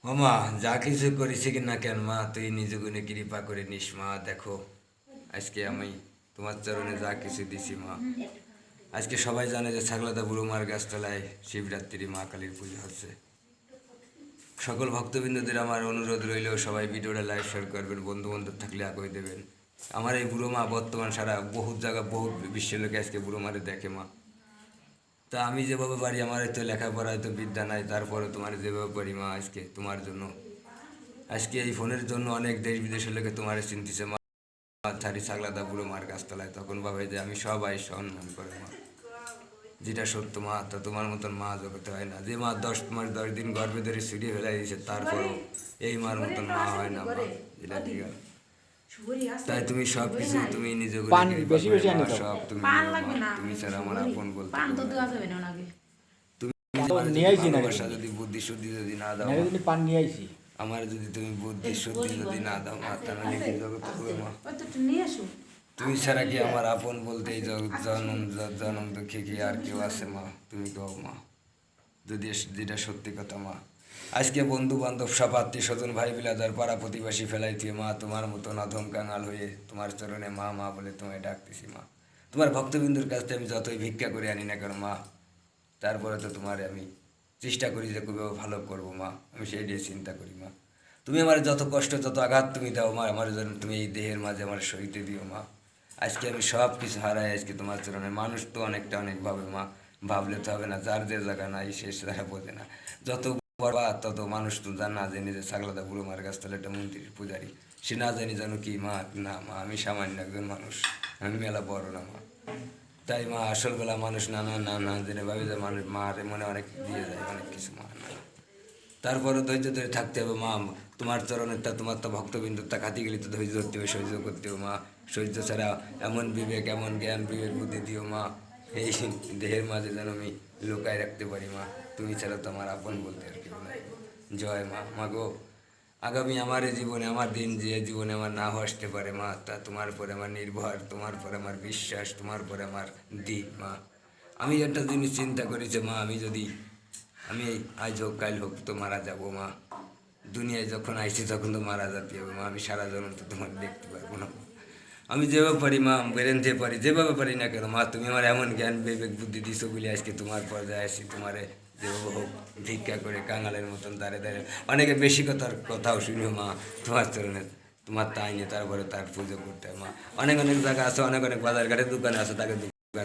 মামা যা কিছু করেছি কিনা কেন মা তুই নিজ গুণে কৃপা করে নিস মা। দেখো আজকে আমি তোমার চরণে যা কিছু দিছি মা। আজকে সবাই জানে যে ছাগলাদা বুড়ো মার গাছতলায় শিবরাত্রি মা কালীর পুজো হচ্ছে। সকল ভক্তবৃন্দদের আমার অনুরোধ রইল, সবাই ভিডিওটা লাইক শেয়ার করবেন, বন্ধু বান্ধব থাকলে আগে দেবেন। আমার এই বুড়ো মা বর্তমান সারা বহুত জায়গা বহুত বিশ্বের লোকে আজকে বুড়ো মারে দেখে মা। তা আমি যেভাবে পারি, আমার তো লেখাপড়ায় তো বিদ্যা নাই, তারপরে তোমার যেভাবে পারি মা আজকে তোমার জন্য, আজকে এই ফোনের জন্য অনেক দেশ বিদেশের লোকে তোমার চিনতেছে মা। ছাড়ি ছাগলাদা বুড়ো মার গাছতলায় তখন ভাবে যে আমি সবাই সম্মান করে মা, যেটা সত্য মা। তা তোমার মতন মা জগতে হয় না। যে মা 10 মাস 10 দিন গর্ভে ধরে ছুটিয়ে ফেলাই দিয়েছে, তারপরও এই মার মতন মা হয় না মা, যেটা ঠিক আছে। তাই তুমি সব কিছু তুমি নিজে সব তুমি তুমি ছাড়া আমার আপন বলতে তুমি ভালোবাসা যদি বুদ্ধি শুদ্ধি যদি না দাও, আমার যদি তুমি বুদ্ধি শুদ্ধি যদি না দাও মা, তাহলে কি জগৎ হবে মা? তুমি ছাড়া কি আমার আপন বলতে এই জনম জনম দুঃখে কি আর কেউ আছে মা? তুমি কও মা, যদি যেটা সত্যি কথা মা। আজকে বন্ধু বান্ধব সব আত্মীয় স্বজন ভাই বিলাদার পাড়া প্রতিবাসী ফেলাই তুই মা, তোমার মতন অধম কাঙাল হয়ে তোমার চরণে মা মা বলে তোমায় ডাকতেছি মা। তোমার ভক্তবিন্দুর কাছ থেকে আমি যতই ভিক্ষা করে আনি না কেন মা, তারপরে তো তোমার আমি চেষ্টা করি যে কীভাবে ভালো করবো মা, আমি সেই দিয়ে চিন্তা করি মা। তুমি আমার যত কষ্ট যত আঘাত তুমি দাও মা, আমার জন্য তুমি এই দেহের মাঝে আমার সইতে দিও মা। আজকে আমি সব কিছু হারাই আজকে তোমার চরণে। মানুষ তো অনেকটা অনেক ভাবে মা, ভাবলে তো হবে না, যার যে জায়গা নাই সে তারা বোঝে না। যত বরবাদ তত মানুষ তো না জেনে যে ছাগলাদা বুড়ো মার গাছ তাহলে একটা মন্ত্রীর পূজারি, সে না জানি জানো কি মা। না মা, আমি সামান্য একজন মানুষ, আমি মেলা বড় না মা। তাই মা আসল বেলা মানুষ না না না না জেনে ভাবে যে মানুষ মারে মনে অনেক দিয়ে যায় অনেক কিছু মা। না তারপরে ধৈর্য ধরে থাকতে হবে মা। তোমার চরণেরটা তোমার তো ভক্তবিন্দুরটা খাতি গেলে তো ধৈর্য ধরতে হবে, সহ্য করতে হবে মা। সহ্য ছাড়া এমন বিবেক এমন জ্ঞান বিবেক বুদ্ধি দিও মা, এই দেহের মাঝে যেন আমি লুকায় রাখতে পারি মা। তুমি ছাড়া তো আমার আপন বলতে আর কেউ নাই। জয় মা। মা গো, আগামী আমার এই জীবনে আমার দিন যে জীবনে আমার না আসতে পারে মা, তা তোমার পরে আমার নির্ভর, তোমার পরে আমার বিশ্বাস, তোমার পরে আমার দিক মা। আমি একটা জিনিস চিন্তা করেছি মা, আমি এই আজ হোক কাল হোক তো মারা যাবো মা। দুনিয়ায় যখন আইছি তখন তো মারা যেতে হবে মা। আমি সারা জন্ম তো তোমার দেখতে পারবো না। আমি যেভাবে পারি মা বেরেনতে পারি, যেভাবে পারি না কেন মা, তুমি আমার এমন জ্ঞান বিবেক বুদ্ধি দিছো বলে আজকে তোমার পর্যায়ে আসি। তোমারে যেভাবে হোক ভিক্ষা করে কাঙালের মতন দাঁড়িয়ে দাঁড়িয়ে অনেকে বেশি কথাও শুনিও মা, তোমার চরণে তোমার তাই নিয়ে তারপরে তার পুজো করতে হয় মা। অনেক অনেক জায়গা আছে, অনেক অনেক বাজার ঘাটে দোকানে আছে, তাকে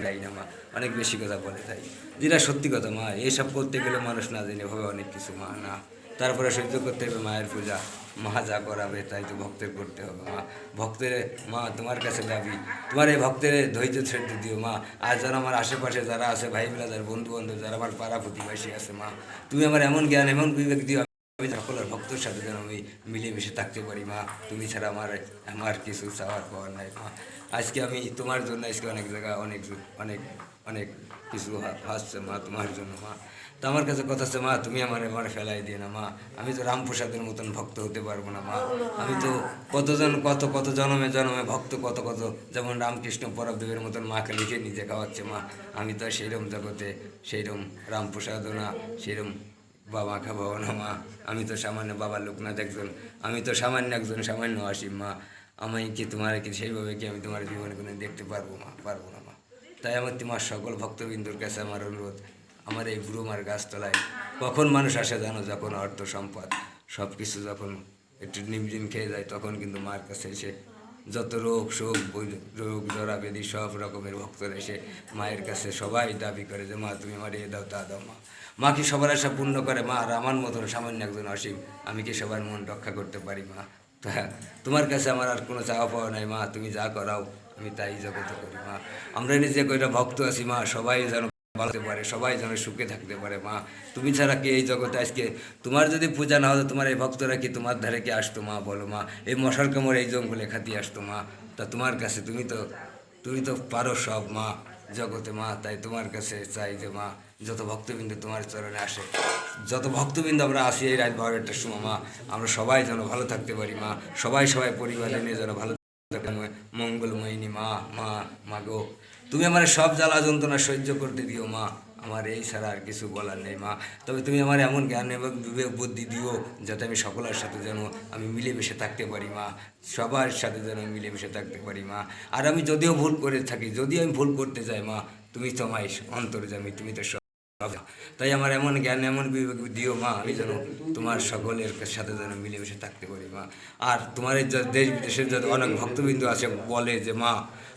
দেয় না মা, অনেক বেশি কথা বলে তাই, যেটা সত্যি কথা মা। এইসব করতে গেলে মানুষ না জেনে ভাবে অনেক কিছু মা। না তারপরে সহ্য করতে হবে মায়ের পূজা, মা যা করাবে তাই তো ভক্তের করতে হবে মা। ভক্তের মা তোমার কাছে দাবি, তোমার এই ভক্তের ধৈর্য ছেড়ে দিও মা। আর যারা আমার আশেপাশে যারা আছে ভাই বিলাদার বন্ধু বান্ধব যারা আমার পাড়া প্রতিবেশী আছে মা, তুমি আমার এমন জ্ঞান এমন বিবেক দিও, আমি সকলের ভক্তের সাথে যেন আমি মিলেমিশে থাকতে পারি মা। তুমি ছাড়া আমার কিছু চাওয়ার পাওয়ার নাই মা। আজকে আমি তোমার জন্য আজকে অনেক জায়গা অনেক অনেক অনেক কিছু হাসছে মা তোমার জন্য মা। তো আমার কাছে কথা আছে মা, তুমি আমার ফেলাই দিয়ে না মা। আমি তো রামপ্রসাদের মতন ভক্ত হতে পারবো না মা। আমি তো কতজন কত কত জনমে জনমে ভক্ত কত কত, যেমন রামকৃষ্ণ পরবদেবের মতন মাকে লিখে নিজে খাওয়াচ্ছে মা। আমি তো সেইরম জগতে সেইরম রামপ্রসাদও না, সেইরম বাবা খাওয়াও না মা। আমি তো সামান্য বাবার লোকনাথ একজন, আমি তো সামান্য একজন সামান্য আসিম মা। আমি কি তোমার কি সেইভাবে কি আমি তোমার জীবনে কোনো দেখতে পারবো মা? পারবো না মা। তাই আমার তোমার সকল ভক্তবিন্দুর কাছে আমার অনুরোধ, আমার এই বুড়ো মার গাছতলায় কখন মানুষ আসে জানো? যখন অর্থ সম্পদ সব কিছু যখন একটু নিমজিম খেয়ে যায়, তখন কিন্তু মার কাছে এসে যত রোগ শোক রোগ জরা ব্যাধি সব রকমের ভক্তরা এসে মায়ের কাছে সবাই দাবি করে যে মা তুমি আমার এ দাও তা দাও মা। মা কি সবার আশা পূর্ণ করে মা? আর আমার মতন সামান্য একজন অসীম, আমি কি সবার মন রক্ষা করতে পারি মা? তো হ্যাঁ, তোমার কাছে আমার আর কোনো চাওয়া পাওয়া নাই মা। তুমি যা করাও আমি তাই জগতে করি মা। আমরা নিজে কয়টা ভক্ত আছি মা, সবাই যেন ভালো হতে পারে, সবাই যেন সুখে থাকতে পারে মা। তুমি ছাড়া কি এই জগতে আজকে তোমার যদি পূজা না হতো, তোমার এই ভক্তরা কি তোমার ধারে কি আসতো মা? বলো মা, এই মশার কামড় এই জঙ্গলে খাতি আসতো মা? তা তোমার কাছে তুমি তো পারো সব মা জগতে মা। তাই তোমার কাছে চাই যে মা, যত ভক্তবৃন্দ তোমার চরণে আসে, যত ভক্তবৃন্দ আমরা আসি এই রাত 12টার সময় মা, আমরা সবাই যেন ভালো থাকতে পারি মা। সবাই পরিবারে নিয়ে যেন ভালো মঙ্গলময়িনী মা। মা মা গো, তুমি আমার সব জ্বালা যন্ত্রণা সহ্য করতে দিও মা। আমার এই ছাড়া আর কিছু বলার নেই মা। তবে তুমি আমার এমন জ্ঞান এবং বিবেক বুদ্ধি দিও যাতে আমি সকলের সাথে যেন আমি মিলেমিশে থাকতে পারি মা, সবার সাথে যেন আমি মিলেমিশে থাকতে পারি মা। আর আমি যদিও ভুল করে থাকি, যদিও আমি ভুল করতে চাই মা, তুমি তো আমায় অন্তর্যামী, তুমি তো সব। তাই আমার এমন জ্ঞান এমন বিবেক দিও মা, আমি যেন তোমার সকলের সাথে যেন মিলেমিশে থাকতে পারি মা। আর তোমার এই দেশ বিদেশের যত অনেক ভক্তবিন্দু আছে বলে যে মা,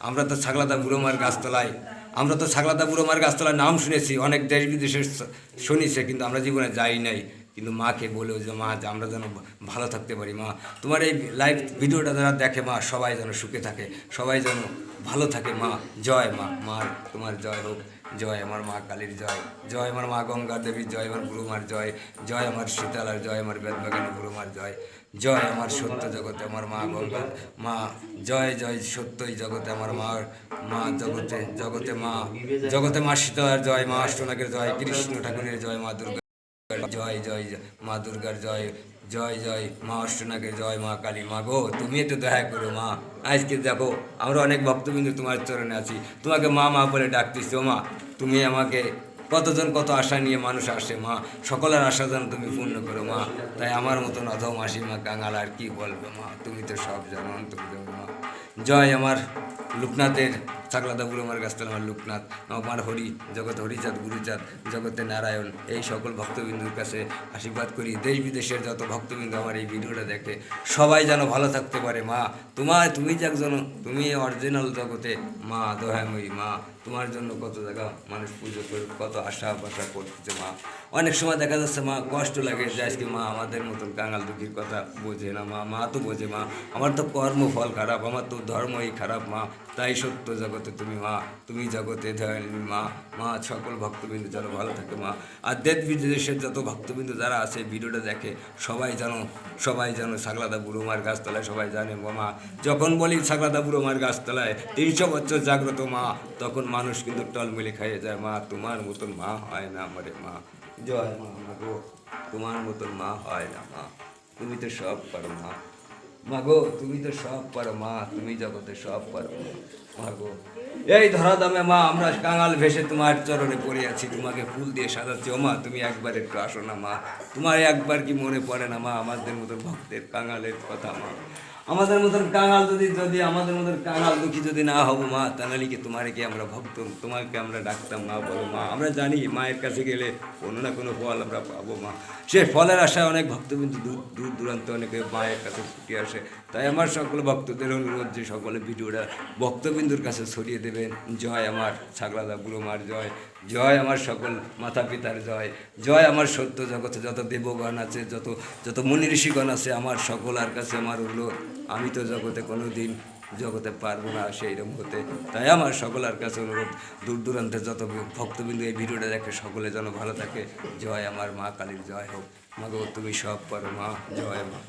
আমরা তো ছাগলাদা বুড়োমার গাছতলায়, আমরা তো ছাগলাদা বুড়োমার গাছতলায় নাম শুনেছি, অনেক দেশ বিদেশের শুনেছে, কিন্তু আমরা জীবনে যাই নাই। কিন্তু মাকে বলেও যে মা, যে আমরা যেন ভালো থাকতে পারি মা, তোমার এই লাইভ ভিডিওটা যারা দেখে মা, সবাই যেন সুখে থাকে, সবাই যেন ভালো থাকে মা। জয় মা, মার তোমার জয় হোক, জয় আমার মা কালীর জয়, জয় আমার মা গঙ্গা দেবীর জয়, আমার গুরুমার জয়, জয় আমার শীতলার জয়, আমার বেদবাগানী গুরুমার জয়, জয় আমার সত্য জগতে আমার মা গঙ্গা মা, জয় জয় সত্যই জগতে আমার মার মা, জগতে জগতে মা, জগতে মা শীতলার জয়, মা অষ্টনাগের জয়, কৃষ্ণ ঠাকুরের জয়, মা দুর্গা জয়, জয় মা দুর্গার জয়, জয় জয় মা অষ্টনাগের জয়, মা কালী। মা গো, তুমি একটু দয়া করো মা। আজকে দেখো আমরা অনেক ভক্তবিন্দু তোমার চরণে আছি, তোমাকে মা মা বলে ডাকতেছি। ও মা, তুমি আমাকে কতজন কত আশা নিয়ে মানুষ আসে মা, সকলের আশা যেন তুমি পূর্ণ করো মা। তাই আমার মতন অধম মাসিমা কাঙাল আর কি বলবে মা, তুমি তো সব জানো, তুমি মা। জয় আমার লোকনাথের, ছাগলাদা বুড়োমার গাছতলা আমার লোকনাথ, আমার হরি, জগতে হরিচাঁদ, গুরুচাঁদ, জগতে নারায়ণ, এই সকল ভক্তবিন্দুর কাছে আশীর্বাদ করি। দেশ বিদেশের যত ভক্তবিন্দু আমার এই ভিডিওটা দেখে সবাই যেন ভালো থাকতে পারে মা। তুমি যে একজন, তুমি অরিজিনাল জগতে মা, দয়াময়ী মা। তোমার জন্য কত জায়গা মানুষ পুজো করে, কত আশা বাসা করতেছে মা। অনেক সময় দেখা যাচ্ছে মা, কষ্ট লাগে যে আজকে মা আমাদের মতন কাঙাল দুঃখীর কথা বোঝে না মা। মা তো বোঝে মা, আমার তো কর্মফল খারাপ, আমার তো ধর্মই খারাপ মা। তাই সত্য জগতে তুমি মা, তুমি জগতে দয়ালু মা। মা সকল ভক্তবিন্দু যেন ভালো থাকে মা। আর দেশ বিদেশের যত ভক্তবিন্দু যারা আছে ভিডিওটা দেখে সবাই যেন ছাগলাদা বুড়োমার গাছতলায় সবাই জানে মা। যখন বলি ছাগলাদা বুড়োমার গাছতলায় 300 বছর জাগ্রত মা, তখন মানুষ কিন্তু টলমিলে খাইয়ে যায় মা। তোমার মতন মা হয় না আমারে মা। জয় মা, গো তোমার মতন মা হয় না মা, তুমি তো সব পারো মা। মা গো, তুমি তো সব পারো মা, তুমি জগতে সব পারো মা গো। এই ধরা দামে মা, আমরা কাঙাল ভেসে তোমার চরণে পড়ে আছি, তোমাকে ফুল দিয়ে সাজাচ্ছি। ও মা, তুমি একবার একটু আসো না মা, তোমার একবার কি মনে পড়ে না মা আমাদের মতন ভক্তের কাঙালের কথা মা। আমাদের মতন কাঙাল যদি আমাদের মতন কাঙাল দুঃখী যদি না হবো মা, তাহলে কি তোমারে কি আমরা ভক্ত, তোমাকে আমরা ডাকতাম মা? বলো মা, আমরা জানি মায়ের কাছে গেলে কোনো না কোনো ফল আমরা পাবো মা। সে ফলের আশায় অনেক ভক্তবিন্দু দূর দূরান্ত অনেকে মায়ের কাছে ছুটে আসে। তাই আমার সকল ভক্তদের অনুরোধ যে সকলে ভিডিওটা ভক্তবিন্দুর কাছে ছড়িয়ে দেবেন। জয় আমার ছাগলাদা বুড়োমার জয়, জয় আমার সকল মাতা পিতার জয়, জয় আমার সত্য জগতে যত দেবগণ আছে, যত মুনি ঋষিগণ আছে, আমার সকলের কাছে আমার অনুরোধ, আমি তো জগতে কোনো দিন জগতে পারবো না সেইরকম হতে। তাই আমার সকলের কাছে অনুরোধ, দূর দূরান্তের যত ভক্তবিন্দু এই ভিডিওটা দেখে সকলে যেন ভালো থাকে। জয় আমার মা কালীর জয় হোক। মা গো, তুমি সব পারো মা, জয় মা।